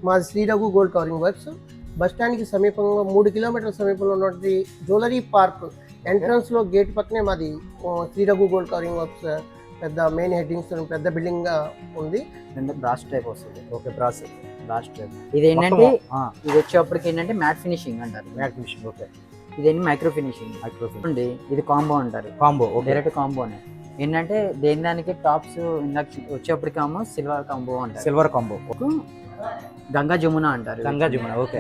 మాది Shri Raghu gold covering works. Bus స్టాండ్కి సమీపంగా 3 కిలోమీటర్ల సమీపంలో ఉన్నటువంటి జ్యువెలరీ పార్క్ ఎంట్రన్స్లో గేట్ పక్కనే మాది Shri Raghu gold covering works పెద్ద మెయిన్ హెడ్డింగ్స్ పెద్ద బిల్డింగ్గా ఉంది. బ్రాస్ టైప్ వస్తుంది. Okay, brass type. ఇది ఏంటంటే ఇది వచ్చేప్పటికి ఏంటంటే మ్యాట్ ఫినిషింగ్ అంటారు. Matte finishing. ఓకే. ఇదేంటి మైక్రో ఫినిషింగ్. మైక్రోఫినిషింగ్. ఇది కాంబో అంటారు. కాంబో. డైరెక్ట్ కాంబోనే. ఏంటంటే దేని దానికి టాప్స్ ఇందాక వచ్చేప్పటికేమో సిల్వర్ కాంబో అంటారు. Silver combo. గంగా జమున అంటారు. గంగా జమున. ఓకే.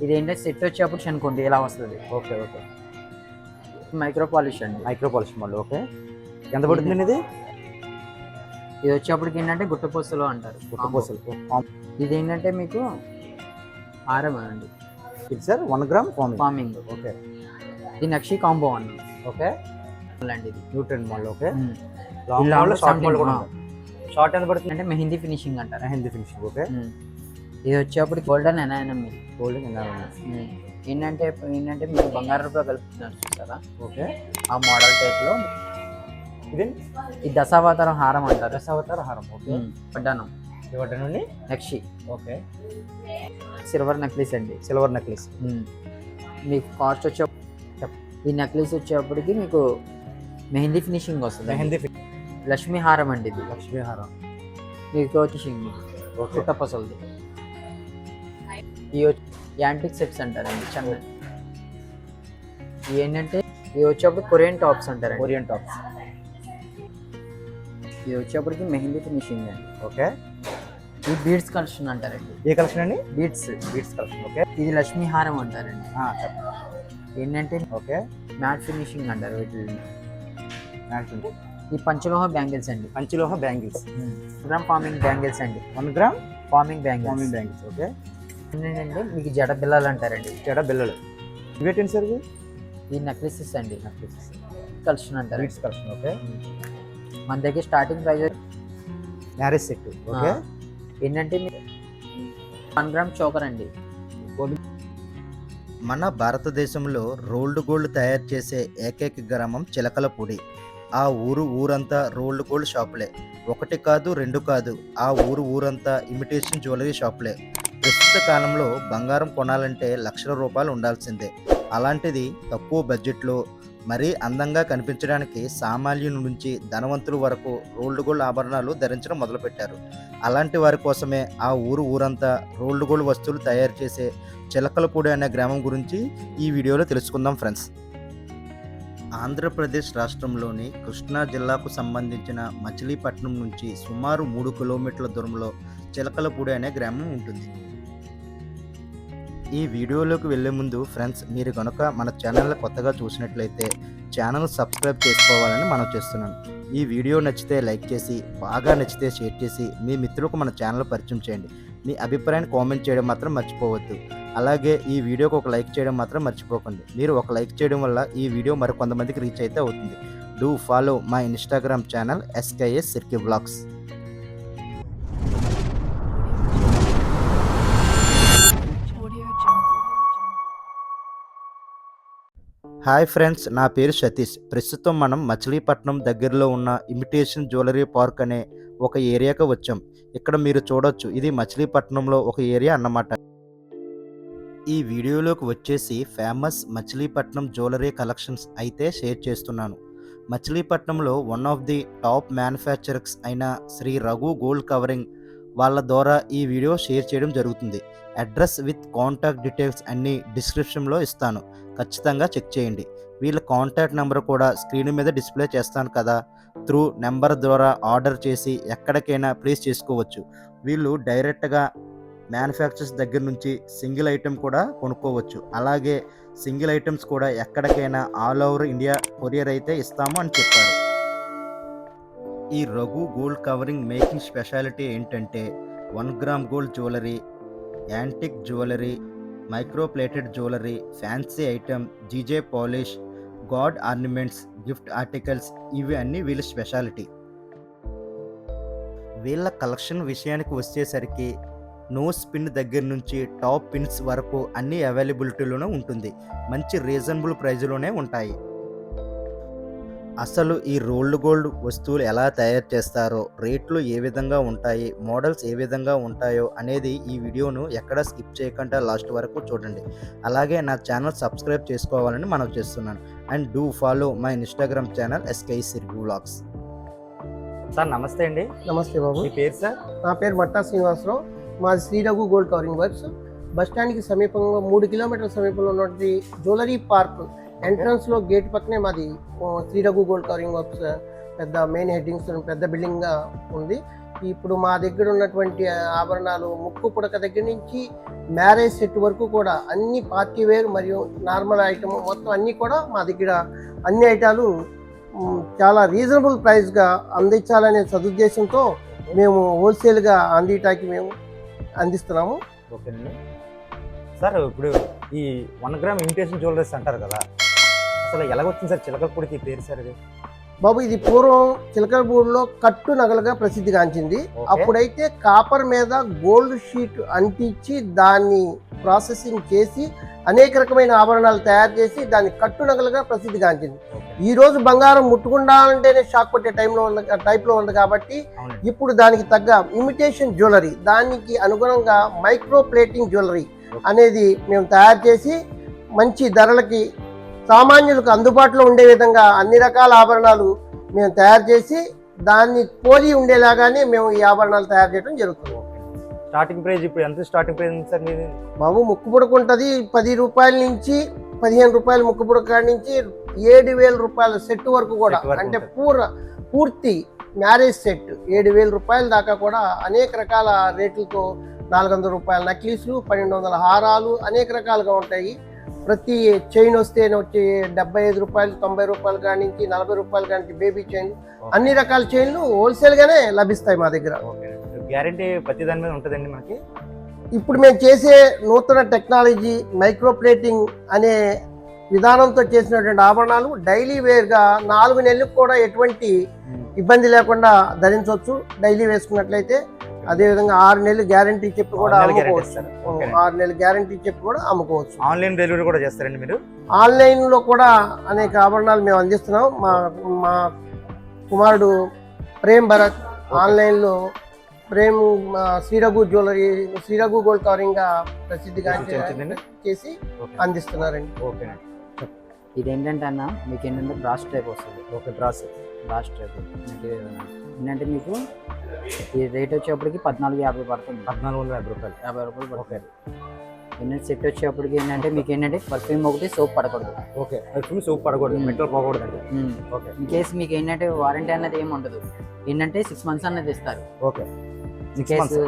ఇది ఏంటంటే సెట్ వచ్చేప్పుడు అనుకోండి ఇలా వస్తుంది. ఓకే. ఓకే. మైక్రో పాలిష్ అండి. మైక్రో పాలిష్ మళ్ళీ. ఓకే. ఎంత పడుతుంది ఇది? ఇది వచ్చేప్పటికి ఏంటంటే గుట్టపూసలు అంటారు. గుట్టపూసలు. ఇది ఏంటంటే మీకు ఆరం అండి. ఇది సార్ 1 గ్రామ్ ఫార్మింగ్. ఓకే. ఇది నక్షి కాంబో అండి. ఓకే. అండి ఇది న్యూట్రన్ మోడల్. ఓకే. షార్ట్ ఎంత పడుతుంది అంటే మెహందీ ఫినిషింగ్ అంటారు. మెహందీ ఫినిషింగ్. ఓకే. ఇది వచ్చేప్పటికి గోల్డెన్ ఎనానమీ. గోల్డెన్ ఎనానమీ ఏంటంటే మీరు బంగారం రూపాయ కలుపుతున్నారు చూస్తారా? ఓకే. ఆ మోడల్ టైప్ లో ఇది దశావతారం హారం అంటారు. దశావతార హారం. ఓకే. పడ్డాను ఇవ్వటండి. నక్షి. ఓకే. సిల్వర్ నెక్లెస్ అండి. Silver necklace. మీకు కాస్ట్ వచ్చే ఈ నెక్లెస్ వచ్చేప్పటికి మీకు మెహందీ ఫినిషింగ్ వస్తుంది. మెహందీ లక్ష్మీ హారం అండి. ఇది లక్ష్మీ హారం. మీకు వచ్చి పుట్టపసలది. ఈ యాంటిక్ సెట్స్ అంటారండి. చిన్న ఏంటంటే ఇవి వచ్చేప్పుడు కొరియన్ టాప్స్ అంటారు. Korean tops. ఇది వచ్చేప్పటికి మెహందీ ఫినిషింగ్ అండి. ఓకే. ఈ బీడ్స్ కలెక్షన్ అంటారండి. ఏ కలెక్షన్ అండి? Beads collection. ఓకే. ఇది లక్ష్మీ హారం అంటారండి. చెప్పండి. ఏంటంటే ఓకే. మ్యాట్ ఫినిషింగ్ అంటారు వీటిని. మ్యాట్. ఈ పంచలోహ బ్యాంగిల్స్ అండి. పంచలోహ బ్యాంగిల్స్. 1 గ్రామ్ ఫార్మింగ్ బ్యాంగిల్స్ అండి. 1 గ్రామ్ ఫార్మింగ్ బ్యాంగిల్స్. ఓకే. ఏంటంటే మీకు జడ బిల్లలు అంటారండి. జడ బిల్లలు. ఇవేంటి సార్? ఈ నెక్లెసెస్ అండి. కలెక్షన్ అంటారు. Beads collection. ఓకే. మన దగ్గర starting price marriage set. Okay. ఏంటంటే 1 గ్రామ్ చోకర్ అండి. మన భారతదేశంలో రోల్డ్ గోల్డ్ తయారు చేసే ఏకైక గ్రామం చిలకలపూడి. ఆ ఊరంతా రోల్డ్ గోల్డ్ షాపులే. 1 కాదు 2 కాదు, ఆ ఊరంతా ఇమిటేషన్ జ్యువెలరీ షాపులే. ప్రస్తుత కాలంలో బంగారం కొనాలంటే లక్షల రూపాయలు ఉండాల్సిందే. అలాంటిది తక్కువ బడ్జెట్లో మరీ అందంగా కనిపించడానికి సామాన్యుల నుంచి ధనవంతుల వరకు రోల్డ్ గోల్డ్ ఆభరణాలు ధరించడం మొదలుపెట్టారు. అలాంటి వారి కోసమే ఆ ఊరంతా రోల్డ్ గోల్డ్ వస్తువులు తయారు చేసే చిలకలపూడి అనే గ్రామం గురించి ఈ వీడియోలో తెలుసుకుందాం ఫ్రెండ్స్. ఆంధ్రప్రదేశ్ రాష్ట్రంలోని కృష్ణా జిల్లాకు సంబంధించిన మచిలీపట్నం నుంచి సుమారు 3 కిలోమీటర్ల దూరంలో చిలకలపూడి అనే గ్రామం ఉంటుంది. ఈ వీడియోలోకి వెళ్ళే ముందు ఫ్రెండ్స్, మీరు కనుక మన ఛానల్ని కొత్తగా చూసినట్లయితే ఛానల్ సబ్స్క్రైబ్ చేసుకోవాలని మనం చేస్తున్నాను. ఈ వీడియో నచ్చితే లైక్ చేసి, బాగా నచ్చితే షేర్ చేసి మీ మిత్రులకు మన ఛానల్ పరిచయం చేయండి. మీ అభిప్రాయాన్ని కామెంట్ చేయడం మాత్రం మర్చిపోవద్దు. అలాగే ఈ వీడియోకి ఒక లైక్ చేయడం మాత్రం మర్చిపోకండి. మీరు ఒక లైక్ చేయడం వల్ల ఈ వీడియో మరికొంతమందికి రీచ్ అయితే అవుతుంది. Do follow my Instagram channel SKS సిర్కి వ్లాగ్స్. హాయ్ ఫ్రెండ్స్, నా పేరు సతీష్. ప్రస్తుతం మనం మచిలీపట్నం దగ్గరలో ఉన్న ఇమిటేషన్ జ్యువెలరీ పార్క్ అనే ఒక ఏరియాకి వచ్చాం. ఇక్కడ మీరు చూడొచ్చు, ఇది మచిలీపట్నంలో ఒక ఏరియా అన్నమాట. ఈ వీడియోలోకి వచ్చేసి ఫేమస్ మచిలీపట్నం జ్యువెలరీ కలెక్షన్స్ అయితే షేర్ చేస్తున్నాను. మచిలీపట్నంలో one of the top manufacturers అయిన శ్రీ రఘు గోల్డ్ కవరింగ్ వాళ్ళ ద్వారా ఈ వీడియో షేర్ చేయడం జరుగుతుంది. అడ్రస్ విత్ కాంటాక్ట్ డీటెయిల్స్ అన్నీ డిస్క్రిప్షన్లో ఇస్తాను, ఖచ్చితంగా చెక్ చేయండి. వీళ్ళ కాంటాక్ట్ నెంబర్ కూడా స్క్రీన్ మీద డిస్ప్లే చేస్తాను కదా. త్రూ నెంబర్ ద్వారా ఆర్డర్ చేసి ఎక్కడికైనా ప్లేస్ చేసుకోవచ్చు. వీళ్ళు డైరెక్ట్గా మ్యానుఫ్యాక్చరర్స్ దగ్గర నుంచి సింగిల్ ఐటెం కూడా కొనుక్కోవచ్చు. అలాగే సింగిల్ ఐటమ్స్ కూడా ఎక్కడికైనా ఆల్ ఓవర్ ఇండియా కొరియర్ అయితే ఇస్తాము అని చెప్పారు. ఈ Raghu gold covering making speciality ఏంటంటే 1 gram gold jewellery, antique jewellery, micro plated jewellery, fancy item, GJ polish, God ornaments, gift articles, ఇవి అన్నీ వీళ్ళ స్పెషాలిటీ. వీళ్ళ కలెక్షన్ విషయానికి వచ్చేసరికి నోస్ పిన్ దగ్గర నుంచి టాప్ పిన్స్ వరకు అన్ని అవైలబిలిటీలోనే ఉంటుంది. మంచి రీజనబుల్ ప్రైజ్లోనే ఉంటాయి. అసలు ఈ రోల్డ్ గోల్డ్ వస్తువులు ఎలా తయారు చేస్తారో, రేట్లు ఏ విధంగా ఉంటాయి, మోడల్స్ ఏ విధంగా ఉంటాయో అనేది ఈ వీడియోను ఎక్కడ స్కిప్ చేయకుండా లాస్ట్ వరకు చూడండి. అలాగే నా ఛానల్ సబ్స్క్రైబ్ చేసుకోవాలని మనవి చేస్తున్నాను. And do follow my Instagram channel SK సిరిగు వ్లాగ్స్. సార్ నమస్తే అండి. నమస్తే బాబు, మీ పేరు సార్? నా పేరు మట్టా శ్రీనివాసరావు. మాది Shri Raghu gold covering works. Bus స్టాండ్కి సమీపంగా 3 కిలోమీటర్ల సమీపంలో ఉన్నటువంటి జ్యువెలరీ పార్క్ ఎంట్రన్స్లో గేట్ పక్కనే మాది Shri Raghu gold covering works పెద్ద మెయిన్ హెడ్డింగ్స్ పెద్ద బిల్డింగ్గా ఉంది. ఇప్పుడు మా దగ్గర ఉన్నటువంటి ఆభరణాలు ముక్కు పుడక దగ్గర నుంచి మ్యారేజ్ సెట్ వరకు కూడా అన్ని పార్టీ వేర్ మరియు నార్మల్ ఐటమ్ మొత్తం అన్నీ కూడా మా దగ్గర అన్ని ఐటాలు చాలా రీజనబుల్ ప్రైస్గా అందించాలనే సదుద్దేశంతో మేము హోల్సేల్గా అందిటానికి మేము అందిస్తున్నాము. ఓకేనండి సార్. ఇప్పుడు ఈ 1 గ్రామ్ ఇమిటేషన్ జ్యువెలరీస్ అంటారు కదా, అసలు ఎలాగొచ్చింది సార్ చిలకలపూడికి ఈ పేరు సార్? ఇది బాబు, ఇది పూర్వం చిలకలపూడిలో కట్టు నగలుగా ప్రసిద్ధిగాంచింది. అప్పుడైతే కాపర్ మీద గోల్డ్ షీట్ అంటించి దాన్ని ప్రాసెసింగ్ చేసి అనేక రకమైన ఆభరణాలు తయారు చేసి దాన్ని కట్టు నగలుగా ప్రసిద్ధిగాంచింది. ఈ రోజు బంగారం ముట్టుకుండా అంటేనే షాక్ కొట్టే టైప్లో ఉంది కాబట్టి ఇప్పుడు దానికి తగ్గ ఇమిటేషన్ జ్యువెలరీ, దానికి అనుగుణంగా మైక్రో ప్లేటింగ్ జ్యువెలరీ అనేది మేము తయారు చేసి మంచి ధరలకి సామాన్యులకు అందుబాటులో ఉండే విధంగా అన్ని రకాల ఆభరణాలు మేము తయారు చేసి దాన్ని పోలి ఉండేలాగానే మేము ఈ ఆభరణాలు తయారు చేయడం జరుగుతుంది. స్టార్టింగ్ ప్రైస్ ఇప్పుడు ఎంత స్టార్టింగ్ ప్రైస్ ఉంది సార్ మీది? బాబు, ముక్కు పుడక ఉంటుంది 10 రూపాయల నుంచి 15 రూపాయల ముక్కు పుడక కాడి నుంచి 7,000 రూపాయల సెట్ వరకు కూడా, అంటే పూర్తి మ్యారేజ్ సెట్ 7,000 రూపాయల దాకా కూడా అనేక రకాల రేట్లతో 400 రూపాయల నక్లీస్లు, 1200 హారాలు అనేక రకాలుగా ఉంటాయి. ప్రతి చైన్ వచ్చి 75 రూపాయలు, 90 రూపాయల కాడి నుంచి 40 రూపాయల కాడి నుంచి బేబీ చైన్, అన్ని రకాల చైన్లు హోల్సేల్గానే లభిస్తాయి మా దగ్గర. గ్యారంటీ ప్రతి దాని మీద ఉంటుందండి మనకి? ఇప్పుడు మేము చేసే నూతన టెక్నాలజీ మైక్రో ప్లేటింగ్ అనే విధానంతో చేసినటువంటి ఆభరణాలు డైలీ వేర్గా 4 నెలలకు కూడా ఎటువంటి ఇబ్బంది లేకుండా ధరించవచ్చు. డైలీ వేసుకున్నట్లయితే అదేవిధంగా 6 నెలలు గ్యారంటీ చెప్పి కూడా అమ్ముకోవచ్చు. 6 నెలలు గ్యారంటీ చెప్పి కూడా అమ్ముకోవచ్చు. ఆన్లైన్ డెలివరీ కూడా చేస్తారండి మీరు? ఆన్లైన్లో కూడా అనేక ఆభరణాలు మేము అందిస్తున్నాం. మా కుమారుడు ప్రేమ్ భరత్ ఆన్లైన్లో ప్రేమ్ శ్రీ రఘు జ్యువెలరీ, శ్రీ రఘు గోల్డ్ కవరింగ్గా ప్రసిద్ధిగా చేసి అందిస్తున్నారండి. ఓకే. ఇదేంటంటే అన్న మీకు ఏంటంటే బ్రాస్ టైప్ వస్తుంది. ఓకే, బ్రాస్ టైప్ ఏంటంటే మీకు ఈ రేట్ వచ్చేప్పటికి 1450 పడుతుంది. 1450 రూపాయలు, 50 రూపాయలు ఓకే. ఏంటంటే సెట్ వచ్చేప్పటికి ఏంటంటే మీకు ఏంటంటే పర్ఫ్యూమ్ ఒకటి సోప్ పడకూడదు. ఓకే, పర్ఫ్యూమ్ సోప్ పడకూడదు, మెటల్ పోకూడదు అండి. ఓకే. ఇన్ కేసు మీకు ఏంటంటే వారంటీ అనేది ఏమి ఉండదు. ఏంటంటే 6 months అన్నది ఇస్తారు. ఓకే. ఇన్ కేసు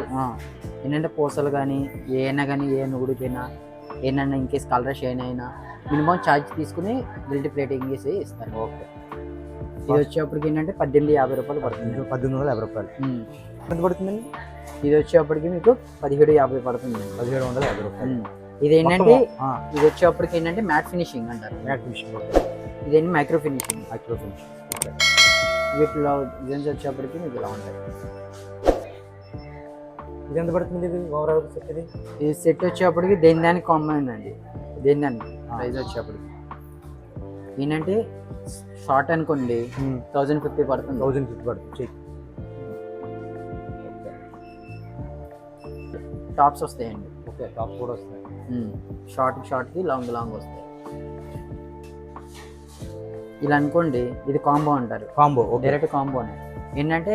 ఏంటంటే పూసలు కానీ ఏమైనా కానీ ఏ నుగుడిపోయినా ఏమైనా ఇన్ కేసు కలర్ షైన్ అయినా మినిమం ఛార్జ్ తీసుకుని గిల్ట్ ప్లేటింగ్ చేసి ఇస్తారు. ఓకే. ఇది వచ్చేప్పటికి ఏంటంటే 1850 రూపాయలు పడుతుంది. 1850 రూపాయలు ఎంత పడుతుందండి? ఇది వచ్చేప్పటికి మీకు 1750 పడుతుంది. 1750 రూపాయలు. ఇది ఏంటంటే ఇది వచ్చేప్పటికి ఏంటంటే మ్యాట్ ఫినిషింగ్ అంటారు. Matte finishing. ఓకే. ఇదేంటి మైక్రో ఫినిషింగ్. ఓకే. వీటిలో డిజైన్స్ వచ్చేప్పటికి మీకు ఇలా ఉంటాయి. ఇది ఎంత పడుతుంది? ఇది ఓవరాల్ సెట్ ఇది? ఈ సెట్ వచ్చేప్పటికి దానికి కాంబైన్ అండి. దానికి ప్రైస్ వచ్చేప్పటికి ఏంటంటే షార్ట్ అనుకోండి 1050 పడుతుంది. 1050 పడుతుంది. టాప్స్ వస్తాయండి. ఓకే, టాప్స్ కూడా వస్తాయి. షార్ట్కి లాంగ్ వస్తాయి. ఇలా అనుకోండి, ఇది కాంబో అంటారు. కాంబో, డైరెక్ట్ కాంబోనే. ఏంటంటే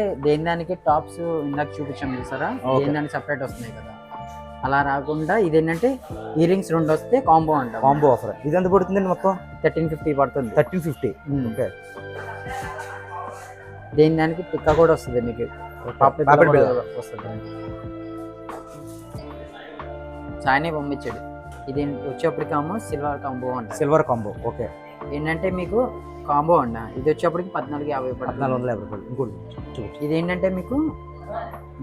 దానికి టాప్స్ ఇందాక చూపించాం చూసారా, దానికి సపరేట్ వస్తున్నాయి కదా, అలా రాకుండా ఇది ఏంటంటే ఇయర్ రింగ్స్ 2 వస్తే కాంబో అంటారు. Combo offer. ఇది ఎంత పడుతుందండి మొత్తం? 1350 పడుతుంది. 1350. ఓకే. దానికి పిక్క కూడా వస్తుంది మీకు, వస్తుంది. చాయనే పంపించాడు. ఇది వచ్చేప్పటికేమో సిల్వర్ కాంబో అంటారు. Silver combo. ఓకే. ఏంటంటే మీకు కాంబో అండ ఇది వచ్చేప్పటికి 1450 పడుతుంది. 1450 రూపాయలు. ఇంకోటి ఇది ఏంటంటే మీకు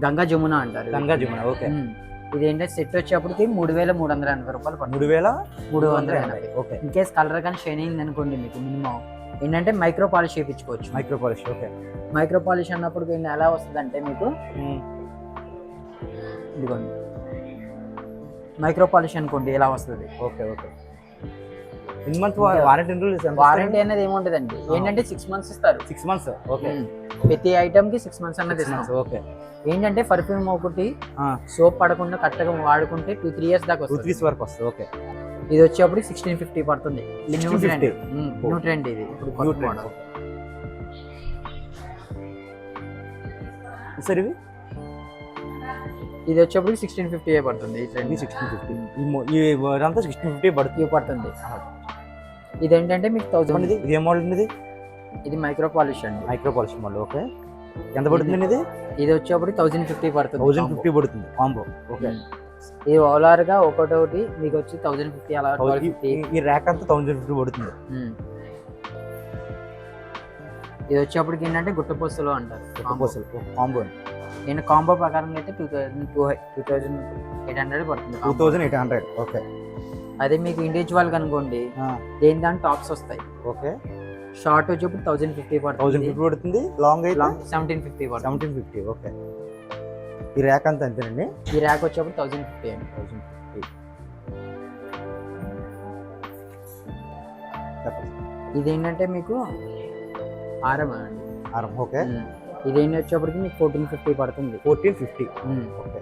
గంగా జమున అంటారు. గంగా జమున. ఓకే. ఇది ఏంటంటే సెట్ వచ్చేప్పటికి 3380 రూపాయలు పడుతుంది. 3380. ఓకే. ఇన్ కేస్ కలర్ కానీ షైన్ అయింది అనుకోండి, మీకు మినిమం ఏంటంటే మైక్రో పాలిష్ చేయించుకోవచ్చు. Micro polish. Okay. Micro polish అన్నప్పుడు ఎలా వస్తుంది అంటే మీకు ఇదిగోండి మైక్రో పాలిష్ అనుకోండి ఇలా వస్తుంది. ఓకే. ఓకే. ఎన్ని మంత్ వారంటీ వారంటీ అనేది ఏముంటదండి, ఏంటంటే 6 months ఇస్తారు. 6 months. ఓకే, ప్రతి ఐటమ్ కి 6 months అన్నది ఇస్తాం. ఓకే. ఏంటంటే పర్ఫ్యూమ్ ఒకటి సోప్ పడకుండా కరెక్ట్గా వాడుకుంటే 2-3 years దాకా 2-3 వస్తుంది. వరకు వస్తుంది. ఓకే, ఇది వచ్చేప్పుడు 1650 పడుతుంది. 1650. న్యూ ట్రెండ్ ఇది ఇప్పుడు కొత్త model. సార్ ఇవి ఇది వచ్చేప్పుడు 1650 పడుతుంది. ఈ ట్రెండ్ 1650. ఇదంతా 1650 పడుతుంది. ఇవి పడుతుంది. ఇదేంటంటే మీకు 1000. ఇది ఏ మోడల్ ఇది? ఇది మైక్రో పాలిష్ అండి. Micro polish model. ఓకే, ఎంత పడుతుంది ఇది? ఇది వచ్చేప్పుడు 1050 పడుతుంది. 1050 పడుతుంది కాంబో. ఓకే, ఇది ఓవరాల్ గా ఒకటి మీకు వచ్చి 1050 అలా 1250. ఈ ర్యాక్ అంతా 1050 పడుతుంది. ఇది వచ్చేప్పటికి ఏంటంటే గుట్టపొసలు అంటారు కాంబో. నేను కాంబో ప్రకారం అయితే 2800 పడుతుంది. 2800. ఓకే, అదే మీకు ఇండివిజువల్ కనుకోండి దేని దాని టాప్స్ వస్తాయి. ఓకే, షార్ట్ వచ్చేప్పుడు 1050 పడుతుంది. 1050 పడుతుంది. లాంగ్ అయితే 1750 పడుతుంది. 1750. ఓకే, ఈ ర్యాక్ అంతా అంతేనండి. ఈ ర్యాక్ వచ్చేప్పుడు 1050 అండి. 1050. ఇదేంటంటే మీకు ఆరం అండి. ఆరం. ఓకే, ఇదేంటి వచ్చేప్పటికి మీకు 1450 పడుతుంది. 1450. ఓకే,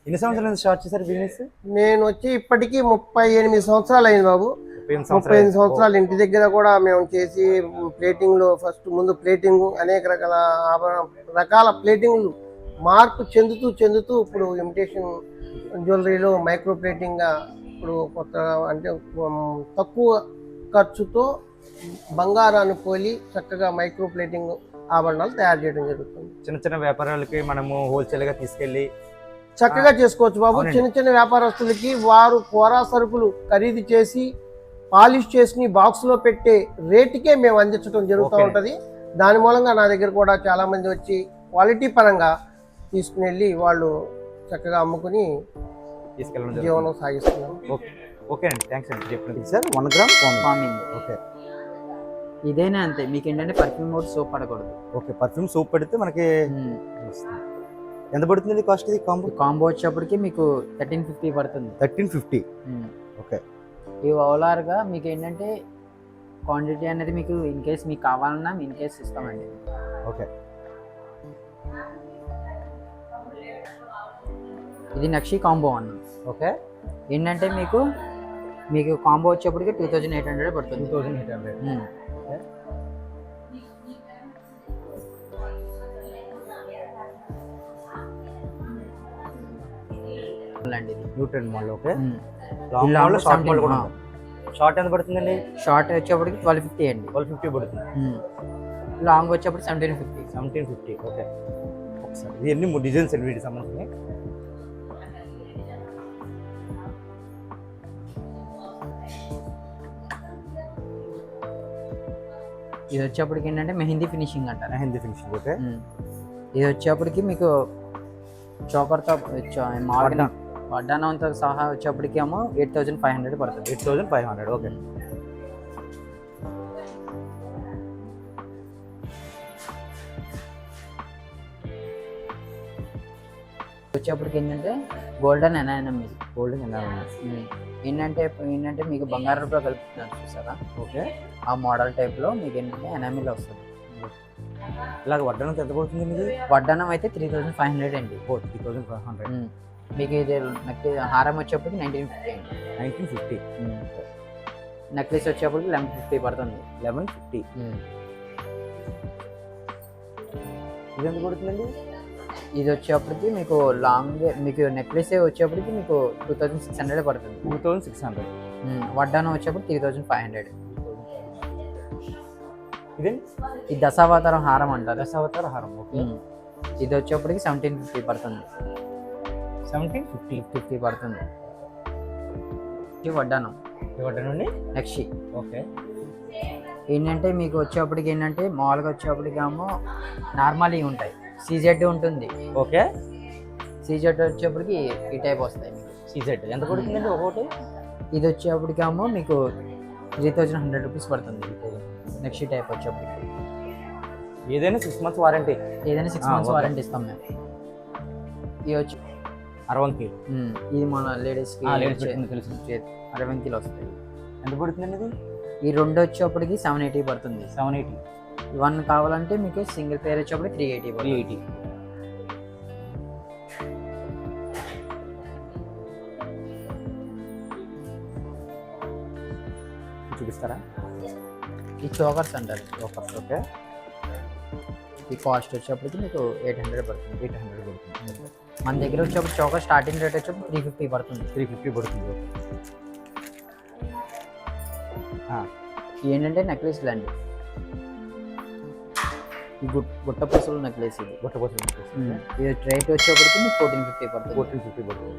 ఎన్ని సంవత్సరాలు స్టార్ట్ చేశారు బిజినెస్? నేను వచ్చి ఇప్పటికీ 38 సంవత్సరాలు అయింది బాబు. 35 సంవత్సరాలు ఇంటి దగ్గర కూడా మేము చేసి ప్లేటింగ్లో ముందు ప్లేటింగ్ అనేక రకాల ప్లేటింగ్లు మార్పు చెందుతూ ఇప్పుడు ఇమిటేషన్ జ్యువెలరీలో మైక్రో ప్లేటింగ్గా ఇప్పుడు కొత్త అంటే తక్కువ ఖర్చుతో బంగారాన్ని పోలి చక్కగా మైక్రో ప్లేటింగ్ ఆభరణాలు తయారు చేయడం జరుగుతుంది. చిన్న చిన్న వ్యాపారాలకి మనము హోల్సేల్గా తీసుకెళ్ళి చక్కగా చేసుకోవచ్చు బాబు. చిన్న చిన్న వ్యాపారస్తులకి వారు కోరా సరుకులు ఖరీదు చేసి పాలిష్ చేసి బాక్స్లో పెట్టే రేటుకే మేము అందించడం జరుగుతూ ఉంటుంది. దాని మూలంగా నా దగ్గర కూడా చాలామంది వచ్చి క్వాలిటీ పరంగా తీసుకుని వెళ్ళి వాళ్ళు చక్కగా అమ్ముకుని తీసుకెళ్ళడం జీవనం సాగిస్తున్నాం. ఓకే అండి, థ్యాంక్స్ అండి. చెప్పండి సార్. 1 gram farming. ఓకే, ఇదేనా అంతే. మీకు ఏంటంటే పర్ఫ్యూమ్ కూడా సోప్ పడకూడదు. ఓకే, పర్ఫ్యూమ్ సోప్ పెడితే మనకి ఎంత పడుతుంది కాస్ట్? ఇది కాంబో వచ్చేప్పటికి మీకు 1350 పడుతుంది. 1350. ఓకే, ఇవి ఓవరాల్గా మీకు ఏంటంటే క్వాంటిటీ అనేది మీకు ఇన్ కేస్ మీకు కావాలన్నా ఇన్ కేస్ ఇస్తామండి. ఓకే, ఇది నక్షి కాంబో అన్న. ఓకే, ఏంటంటే మీకు కాంబో వచ్చేప్పటికి 2800 పడుతుంది. 2800. Nutrient model. Okay, short model కూడా. షార్ట్ ఎంత పడుతుందండి? షార్ట్ వచ్చేప్పటికి 1250 అండి. 1250 పడుతుంది. లాంగ్ వచ్చేప్పటికి 1750. 1750. ఓకే, ఒకసారి ఇవన్నీ డిజైన్స్ అండి వీటికి సంబంధించి. ఇది వచ్చేప్పటికి ఏంటంటే మెహందీ ఫినిషింగ్ అంటారు. మెహందీ ఫినిషింగ్. ఓకే, ఇది వచ్చేప్పటికి మీకు చోకర్తో వడ్డానంతో సహా వచ్చేప్పటికి ఏమో 8500 పడుతుంది. 8500. ఓకే, వచ్చేప్పటికి ఏంటంటే గోల్డెన్ ఎనానం. ఇది గోల్డెన్ ఎనానం ఏంటంటే మీకు బంగారం రూపాయ కలుపుతున్నారు చూసారా? ఓకే, ఆ మోడల్ టైప్లో మీకు ఏంటంటే ఎనామిల్ వస్తుంది. ఇలాగ వడ్డానం ఎంత పడుతుంది? ఇది వడ్డానం అయితే 3500 అండి. 3500. మీకు ఇది హారం వచ్చేప్పటికి 1950 అండి. 1950. నెక్లెస్ వచ్చేప్పటికి 1150 పడుతుంది. 1150. ఇది ఎంత పడుతుందండి? ఇది వచ్చేప్పటికి మీకు లాంగ్ మీకు నెక్లెస్ వచ్చేప్పటికి మీకు 2600 పడుతుంది. 2600. వడ్డానం వచ్చేప్పటికి 3500. ఇదేంటి? ఇది దశావతారం హారం అంటారు. దశావతార హారం. ఓకే, ఇది వచ్చేప్పటికి 1750 పడుతుంది. 1750 పడుతుంది. ఇది వడ్డానం. వడ్డానండి నెక్స్ట్. ఓకే, ఏంటంటే మీకు వచ్చేప్పటికి ఏంటంటే మామూలుగా వచ్చేప్పటికి ఏమో నార్మల్ ఇవి ఉంటాయి. సీజెడ్ ఉంటుంది. ఓకే, సీజెడ్ వచ్చేప్పటికి ఈ టైప్ వస్తాయి మీకు. సీజెడ్ ఎంత పడుతుందండి ఒకటి? ఇది వచ్చేప్పటికేమో మీకు 3100 రూపీస్ పడుతుంది. నెక్స్ట్ టైప్ వచ్చేప్పటికి ఏదైనా 6 months వారంటీ. ఏదైనా 6 months వారంటీ ఇస్తాం మేము. ఇవి వచ్చి అరవంకీలు ఇది మన లేడీస్కి లేడీస్ తెలుసు. 60 వస్తాయి. ఎంత పడుతుందండి ఇది? ఈ రెండు వచ్చేప్పటికి 780 పడుతుంది. 780. 1 కావాలంటే మీకు సింగిల్ పేర్ వచ్చేప్పటికి 380 పడుతుంది. 380. చూపిస్తారా? ఈ చోకర్స్ అంటారు. చోకర్స్. ఓకే. ఈ కాస్ట్ వచ్చేప్పటికి మీకు 800 పడుతుంది. 800 పడుతుంది. మన దగ్గర వచ్చేప్పుడు చోకర్ స్టార్టింగ్ రేట్ వచ్చేప్పుడు 350 పడుతుంది. 350 పడుతుంది. ఏంటంటే నెక్లెస్లు అండి. ఈ గుట్ట పూసలు నెక్లెస్ ఇది. ఇది రేట్ వచ్చేప్పటికి మీకు 1450 పడుతుంది. 1450 పడుతుంది.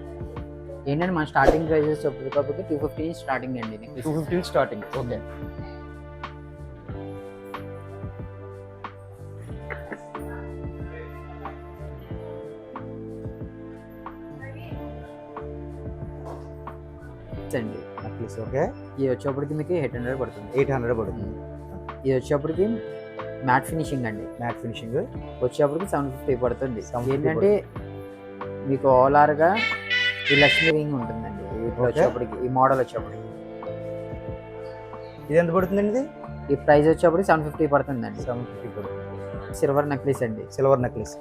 ఏంటంటే మన స్టార్టింగ్ ప్రైజెస్ వచ్చేప్పటికి 250 స్టార్టింగ్ అండి. 250 స్టార్టింగ్. ఓకే. అండి నెక్లెస్. ఓకే. ఇది వచ్చేప్పటికి మీకు 800 పడుతుంది. 800 పడుతుంది. ఇది వచ్చేప్పటికి మ్యాట్ ఫినిషింగ్ అండి. మ్యాట్ ఫినిషింగ్ వచ్చేప్పటికి 750 పడుతుంది. 750 ఏంటంటే మీకు ఆల్ ఓవర్గా ఈ లక్ష్మీ రింగ్ ఉంటుందండి. ఇప్పుడు వచ్చేప్పటికి ఈ మోడల్ వచ్చేప్పటికి ఇది ఎంత పడుతుందండి? ఇది ఈ ప్రైస్ వచ్చేప్పటికి 750 పడుతుందండి. 750 పడుతుంది. సిల్వర్ నెక్లెస్ అండి. Silver necklace.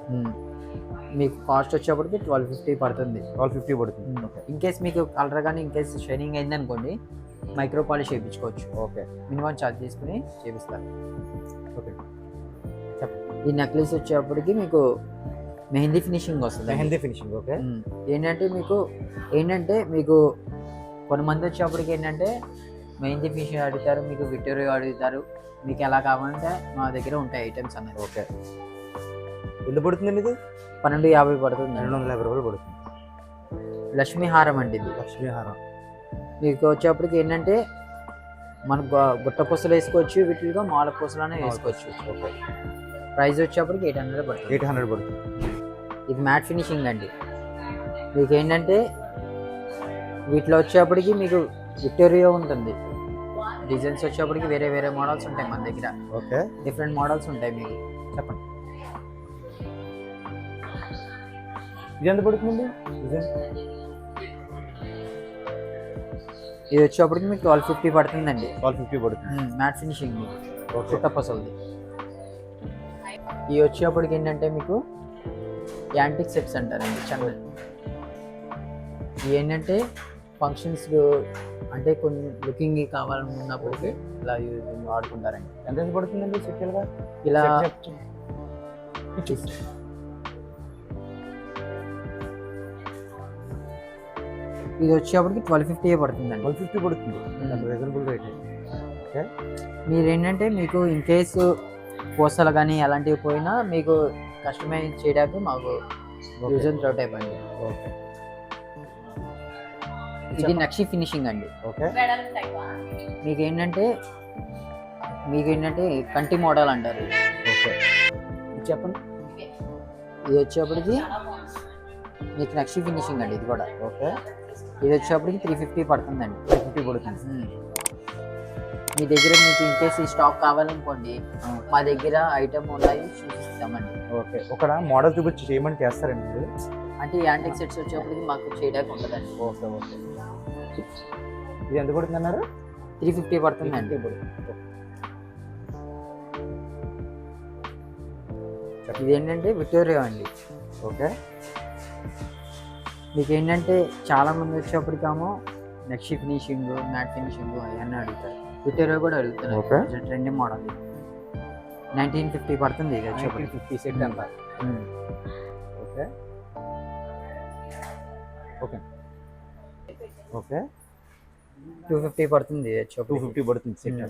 మీకు కాస్ట్ వచ్చేప్పటికి 1250 పడుతుంది. 1250 పడుతుంది. ఓకే. ఇన్ కేస్ మీకు కలర్ కానీ ఇన్ కేస్ షైనింగ్ అయింది అనుకోండి మైక్రో పాలిష్ చేయించుకోవచ్చు. ఓకే. మినిమం ఛార్జ్ తీసుకుని చేపిస్తారు. ఓకే. ఈ నెక్లెస్ వచ్చేప్పటికి మీకు మెహందీ ఫినిషింగ్ వస్తుంది. మెహందీ ఫినిషింగ్. ఓకే. ఏంటంటే మీకు కొంతమంది వచ్చేప్పటికి ఏంటంటే మెహందీ ఫినిషింగ్ అడుగుతారు, మీకు విక్టోరియా అడుగుతారు. మీకు ఎలా కావాలంటే మా దగ్గర ఉంటాయి ఐటమ్స్ అన్నది. ఓకే. ఎంత పడుతుందండి ఇది? 1250 పడుతుంది. 250 రూపాయలు పడుతుంది. లక్ష్మీ హారం అండి ఇది. లక్ష్మీ హారం. మీకు వచ్చేప్పటికి ఏంటంటే మనకు గుట్ట పూసలు వేసుకోవచ్చు, వీటిలో మాల పూసలనే వేసుకోవచ్చు. ఓకే. ప్రైస్ వచ్చేప్పటికి 800 పడుతుంది. 800 పడుతుంది. ఇది మ్యాట్ ఫినిషింగ్ అండి. మీకు ఏంటంటే వీటిలో వచ్చేప్పటికి మీకు విక్టోరియా ఉంటుంది. డిజైన్స్ వచ్చేప్పటికి వేరే వేరే మోడల్స్ ఉంటాయి మన దగ్గర. ఓకే. డిఫరెంట్ మోడల్స్ ఉంటాయి. మీకు చెప్పండి. ఇది ఎంత పడుతుందండి? ఇది వచ్చేప్పటికి మీకు 1250 పడుతుందండి. 1250 పడుతుంది. మ్యాట్ ఫినిషింగ్ మీకు ఓకే. చుట్టపసలది. ఇవి వచ్చేప్పటికి ఏంటంటే మీకు యాంటిక్ సెట్స్ అంటారండి. చిన్న ఇవి ఏంటంటే ఫంక్షన్స్ అంటే కొన్ని లుకింగ్ కావాలనుకున్నప్పటికీ ఇలా వాడుకుంటారండి. ఎంత పడుతుందండి సెట్లుగా? ఇలా ఇది వచ్చేప్పటికి 1250 పడుతుందండి. 1250 పడుతుంది. Reasonable rate. ఓకే. మీరు ఏంటంటే మీకు ఇన్ కేసు పూసలు కానీ అలాంటివి పోయినా మీకు కస్టమైజ్ చేయడానికి మాకు యూజ్ అండ్ త్రో టైప్ అండి. ఓకే. ఇది నక్షి ఫినిషింగ్ అండి. ఓకే. మీకు ఏంటంటే కంటి మోడల్ అంటారు. ఓకే. చెప్పండి. ఇది వచ్చేప్పటికి మీకు నక్షి ఫినిషింగ్ అండి. ఇది కూడా ఓకే. ఇది వచ్చేప్పటికి 350 పడుతుందండి. 350 పడుతుంది. మీ దగ్గర మీకు ఇన్ కేసు ఈ స్టాక్ కావాలనుకోండి మా దగ్గర ఐటమ్ ఉన్నాయి చూపిస్తామండి. ఓకే. ఒక మోడల్ చూపించి చేయమని చేస్తారండి మీరు? అంటే యాంటిక్ సెట్స్ వచ్చేప్పటికి మాకు చేయడానికి ఉంటుందండి. ఓకే. ఓకే. ఇది ఎంత పడుతుంది అన్నారు? 350 పడుతుందండి. ఇది ఏంటంటే విక్టోరియా అండి. ఓకే. మీకు ఏంటంటే చాలా మంది వచ్చేప్పటికేమో నక్షి ఫినిషింగ్, మ్యాట్ ఫినిషింగ్ అవన్నీ అడుగుతారు. విక్టోరియా కూడా అడుగుతారు. ఓకే. ట్రెండింగ్ మోడల్ 1950 పడుతుంది. ఇది వచ్చేప్పటికి 1950 సెట్ అంటారు. ఓకే. ఓకే. ఓకే. 250 పడుతుంది. 250 పడుతుంది సెట్.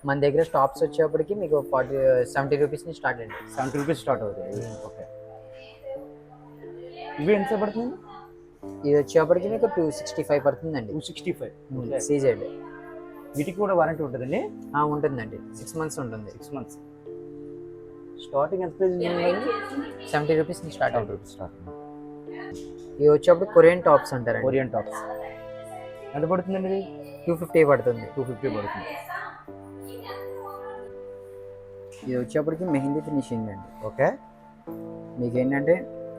మన దగ్గర స్టాప్స్ వచ్చేప్పటికి మీకు 70 రూపీస్ నుంచి స్టార్ట్ అండి. 70 రూపీస్ స్టార్ట్ అవుతాయి. ఓకే. ఇవి ఎంత పడుతుంది? ఇది వచ్చేప్పటికి మీకు 265 పడుతుందండి. 265 సీజెడ్. వీటికి కూడా వారంటీ ఉంటుందండి? ఉంటుందండి. 6 months ఉంటుంది. 6 months. స్టార్టింగ్ ఎంత ప్రైస్? 70 రూపీస్ నుంచి స్టార్ట్ 70 రూపీస్ స్టార్ట్. ఇవి వచ్చేప్పుడు కొరియన్ టాప్స్ అంటారండి. కొరియన్ టాప్స్ ఎంత పడుతుందండి? ఇది 250 పడుతుంది. 250 పడుతుంది. ఇది వచ్చేప్పటికి మెహందీ ఫినిషింగ్ అండి. ఓకే. మీకు ఏంటంటే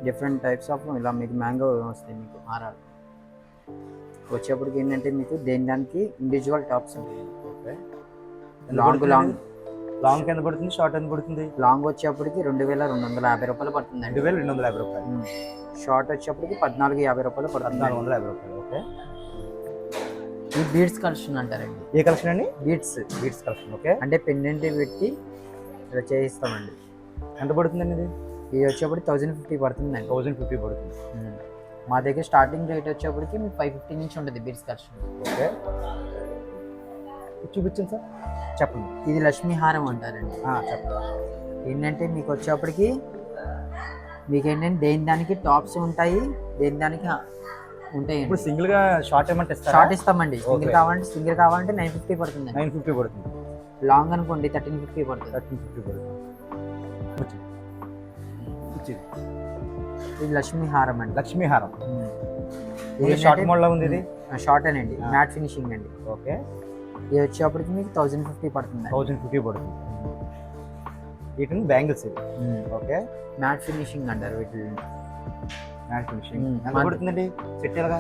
డిఫరెంట్ టైప్స్ ఆఫ్ ఇలా మీకు మ్యాంగో వస్తాయి మీకు హారాలు వచ్చేప్పటికి ఏంటంటే మీకు దానికి ఇండివిజువల్ టాప్స్ ఉంటాయి. ఓకే లాంగ్ లాంగ్ ఎంత పడుతుంది, షార్ట్ ఎంత పడుతుంది? లాంగ్ వచ్చేప్పటికి 2250 రూపాయలు పడుతుందండి. 2250 రూపాయలు. షార్ట్ వచ్చేప్పటికి 1450 రూపాయలు పడుతుంది. 1450 రూపాయలు. ఓకే. ఈ బీడ్స్ కలెక్షన్ అంటారండి. ఏ కలెక్షన్ అండి? Beads collection. ఓకే. అంటే పెండెంట్ పెట్టి ఇలా చేయిస్తామండి. ఎంత పడుతుందండి ఇది? ఇది వచ్చేప్పటికి 1050 పడుతుందండి. 1050 పడుతుంది. మా దగ్గర స్టార్టింగ్ రేట్ వచ్చేప్పటికి మీకు 550 నుంచి ఉంటుంది బీడ్స్ కలెక్షన్. ఓకే. చూపించండి సార్. చెప్పండి. ఇది లక్ష్మీ హారం అంటారండి. చెప్పండి. ఏంటంటే మీకు వచ్చేప్పటికి మీకు ఏంటంటే దానికి టాప్స్ ఉంటాయి, దానికి ఉంటాయి. ఇప్పుడు సింగిల్ గా షార్ట్ ఏమంటే షార్ట్ ఇస్తామండి. సింగిల్ కావాలంటే 950 పడుతుంది. 950 పడుతుంది. లాంగ్ అనుకోండి 1350 పడుతుంది. 1350 పడుతుంది. ఇది లక్ష్మీ హారం అండి. లక్ష్మీ హారం. ఇది షార్ట్ మోడ్ లో ఉంది. ఇది షార్ట్ అండి, మ్యాట్ ఫినిషింగ్ అండి. ఓకే. ఇది వచ్చేప్పటికి మీకు 1050 పడుతుంది. 1050 పడుతుంది. వీటిని బ్యాంగిల్స్ ఇది. ఓకే. మ్యాట్ ఫినిషింగ్ అంటారు వీటిని. మ్యాట్ ఫినిషింగ్ ఎంత పడుతుందండి సెట్ ఎలాగా?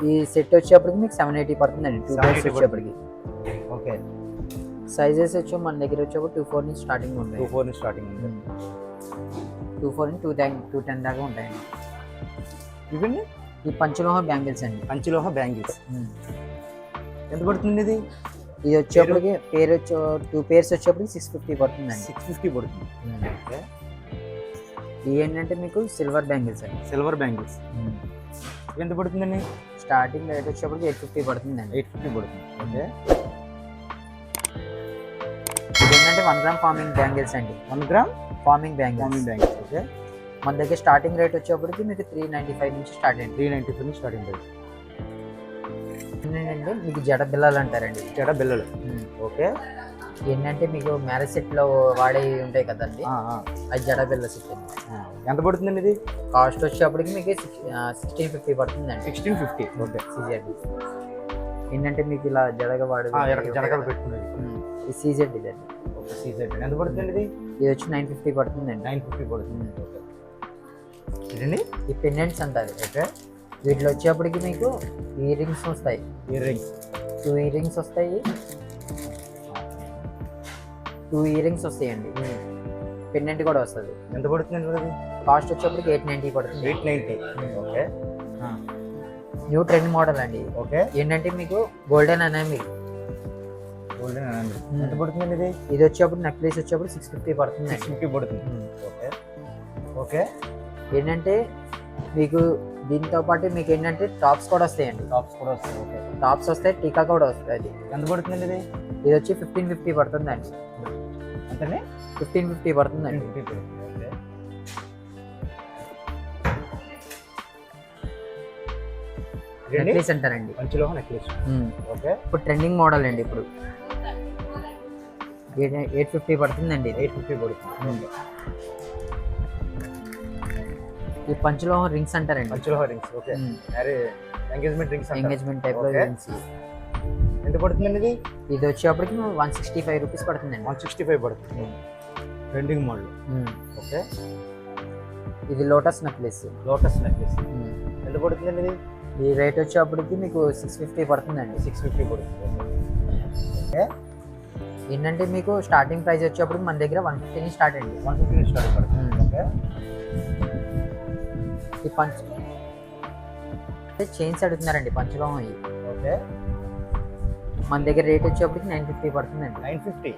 ఈ సెట్ వచ్చేప్పటికి మీకు 780 పడుతుందండి. 2 పేర్స్ వచ్చేప్పటికి. ఓకే. సైజెస్ వచ్చి మన దగ్గర వచ్చేప్పుడు 24 నుంచి స్టార్టింగ్ ఉంటాయి. 24 నుంచి స్టార్టింగ్ ఉంది. 24 నుంచి 210 దాకా ఉంటాయండి. ఇవన్నీ ఈ పంచలోహ బ్యాంగిల్స్ అండి. పంచలోహ బ్యాంగిల్స్. ఎంత పడుతుంది ఇది? ఇది వచ్చేప్పటికి పేరు 2 పేర్స్ వచ్చేప్పటికి 650 పడుతుందండి. 650 పడుతుంది. ఓకే. ఇవి ఏంటంటే మీకు సిల్వర్ బ్యాంగిల్స్ అండి. Silver bangles. ఎంత పడుతుందండి? స్టార్టింగ్ రేట్ వచ్చేప్పటికి 850 పడుతుందండి. 850 పడుతుంది. ఓకే. ఇది ఏంటంటే 1 గ్రామ్ ఫార్మింగ్ బ్యాంగిల్స్ అండి. 1 గ్రామ్ ఫార్మింగ్ బ్యాంగిల్స్. ఓకే. మన దగ్గర స్టార్టింగ్ రేట్ వచ్చేప్పటికి మీకు 395 నుంచి స్టార్ట్ అయింది. 395 నుంచి స్టార్టింగ్ రేట్. ఏంటంటే మీకు జడ బిల్లలు అంటారండి. జడ బిల్లలు. ఓకే. ఏంటంటే మీకు మ్యారేజ్ సెట్ లో వాడే ఉంటాయి కదండి, అది జడ బిల్ల సెట్ అండి. ఎంత పడుతుందండి ఇది? కాస్ట్ వచ్చేప్పటికి మీకు 1650 పడుతుందండి. 1650. ఓకే. సీజెడ్ ఏంటంటే మీకు ఇలా జడగా వాడు జడగలు పెట్టుకునేది. ఈ సీజెడ్ ఇదండి. ఓకే. సీజెడ్ ఎంత పడుతుందండి ఇది? ఇది వచ్చి 950 పడుతుందండి. 950 పడుతుంది. ఓకే. ఇదండి ఈ పెండెంట్స్ అంటారు. ఓకే. వీటిలో వచ్చేప్పటికి మీకు ఇయర్ రింగ్స్ వస్తాయి. ఇయర్ రింగ్స్ 2 ఇయర్ రింగ్స్ వస్తాయి. 2 ఇయర్ రింగ్స్ వస్తాయండి. పెండెంట్ కూడా వస్తుంది. ఎంత పడుతుందండి అది? కాస్ట్ వచ్చేప్పటికి 890 పడుతుంది. 890. ఓకే. న్యూ ట్రెండ్ మోడల్ అండి. ఓకే. ఏంటంటే మీకు గోల్డెన్ అనేది గోల్డెన్ ఎంత పడుతుందండి ఇది? ఇది వచ్చేప్పుడు నెక్లెస్ వచ్చేప్పుడు 650 పడుతుంది. 650 పడుతుంది. ఓకే. ఓకే. ఏంటంటే మీకు దీంతో పాటు మీకు ఏంటంటే టాప్స్ కూడా వస్తాయండి. టాప్స్ కూడా వస్తాయి. ఓకే. టాప్స్ వస్తాయి, టీకా కూడా వస్తుంది. అది ఎంత పడుతుందండి ఇది? ఇది వచ్చి 1550 పడుతుందండి. అంతనే 1550 పడుతుందండి. 1550. ఓకే. నెక్లెస్ అంటారండి. పంచలోహ నెక్లెస్. ఓకే. ఇప్పుడు ట్రెండింగ్ మోడల్ అండి. ఇప్పుడు 850 పడుతుందండి. 850 పడుతుంది. ఈ పంచలోహ రింగ్స్ అంటారండి. పంచలోహ రింగ్స్. ఓకే. అరే ఎంగేజ్మెంట్ రింగ్స్. ఎంగేజ్మెంట్ టైప్ లో రింగ్స్. ఎంత పడుతుందండి ఇది? ఇది వచ్చేప్పటికి 165 రూపీస్ పడుతుందండి. 165 పడుతుంది. Trending model. ఓకే. ఇది లోటస్ నెక్లెస్. Lotus necklace. ఎంత పడుతుందండి ఇది? ఈ రేట్ వచ్చేప్పటికి మీకు 650 పడుతుందండి. 650 పడుతుంది. ఓకే. ఏంటంటే మీకు స్టార్టింగ్ ప్రైస్ వచ్చేప్పుడు మన దగ్గర 150 నుంచి స్టార్ట్ అండి. 150 నుంచి స్టార్ట్ పడుతుంది. ఓకే. ఈ పంచ్ చైన్స్ అడుగుతున్నారండి పంచలోహం. ఇవి ఓకే. మన దగ్గర రేట్ వచ్చేప్పటికి 950 పడుతుందండి. 950.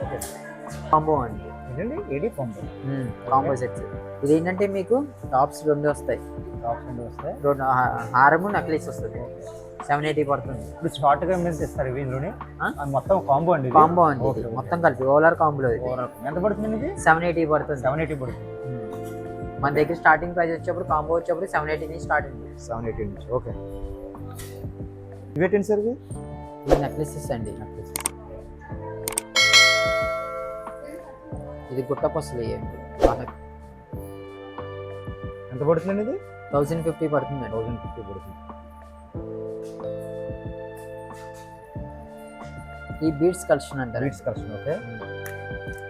ఓకే. కాంబో అండి. ఇదండి ఏడి కాంబో. Combo sets. ఇది ఏంటంటే మీకు టాప్స్ 2 వస్తాయి. టాప్స్ 2 వస్తాయి. హారము నెక్లెస్ వస్తుంది. 780 పడుతుంది. ఇప్పుడు షార్ట్ గా ఎంత ఇస్తారు ఇందులోనే? మొత్తం కాంబో అండి. కాంబో అండి. ఇది మొత్తం కలిపి ఓవరాల్ కాంబోలో ఎంత పడుతుంది ఇది? 780 పడుతుంది. 780 పడుతుంది. మన దగ్గర స్టార్టింగ్ ప్రైస్ వచ్చేప్పుడు కాంబో వచ్చేప్పుడు 780 నుంచి స్టార్ట్ అండి. 780 నుంచి. ఓకే. ఇవేంటి సార్? ఇది నెక్లెసెస్ అండి. ఇది గుట్ట పసులు ఇవ్వండి. ఎంత పడుతుందండి ఇది? 1050 పడుతుందండి. 1050 పడుతుంది. ఈ బీడ్స్ కలెక్షన్ అంటారు. Beads collection. ఓకే.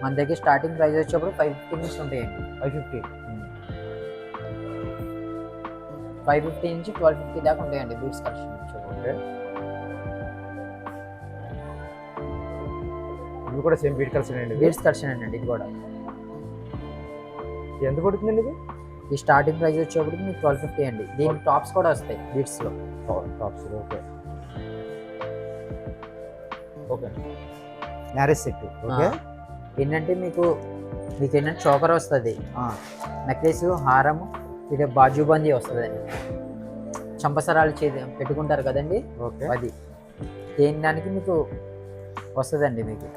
మన దగ్గర స్టార్టింగ్ ప్రైస్ వచ్చేప్పుడు 550 నుంచి ఉంటాయండి. 550. 550 నుంచి 1250 దాకా ఉంటాయండి బీడ్స్ కలెక్షన్ వచ్చేప్పుడు. ఓకే, ఇవి కూడా సేమ్ బీట్ కలెక్షన్ అండి. బీడ్స్ కలెక్షన్ అండి ఇది కూడా. ఎంత పడుతుందండి ఇది? ఈ స్టార్టింగ్ ప్రైస్ వచ్చేప్పటికి మీకు 1250 అండి. దీనికి టాప్స్ కూడా వస్తాయి బీడ్స్లో. Tops. Okay okay, marriage set. Okay, ఏంటంటే మీకు ఏంటంటే చోకర్ వస్తుంది, నెక్లెస్, హారం, ఇక బాజుబందీ వస్తుందండి, చంపసరాలు పెట్టుకుంటారు కదండి, ఓకే. అది దేని దానికి మీకు వస్తుందండి. మీకు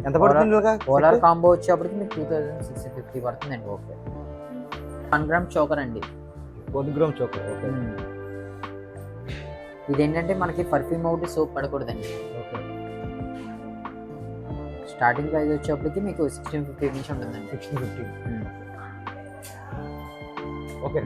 ఎంత పడుతుంది? పోలార్ కాంబో వచ్చేప్పటికి మీకు 2650 పడుతుందండి. ఓకే, 1 గ్రామ్ చోకర్ అండి. 1 గ్రామ్ చోకర్. ఓకే, ఇదేంటంటే మనకి పర్ఫ్యూమ్ ఒకటి సోప్ పడకూడదండి. ఓకే. స్టార్టింగ్ ప్రైస్ వచ్చేప్పటికి మీకు 1650 నుంచి ఉంటుందండి. 1650. ఓకే.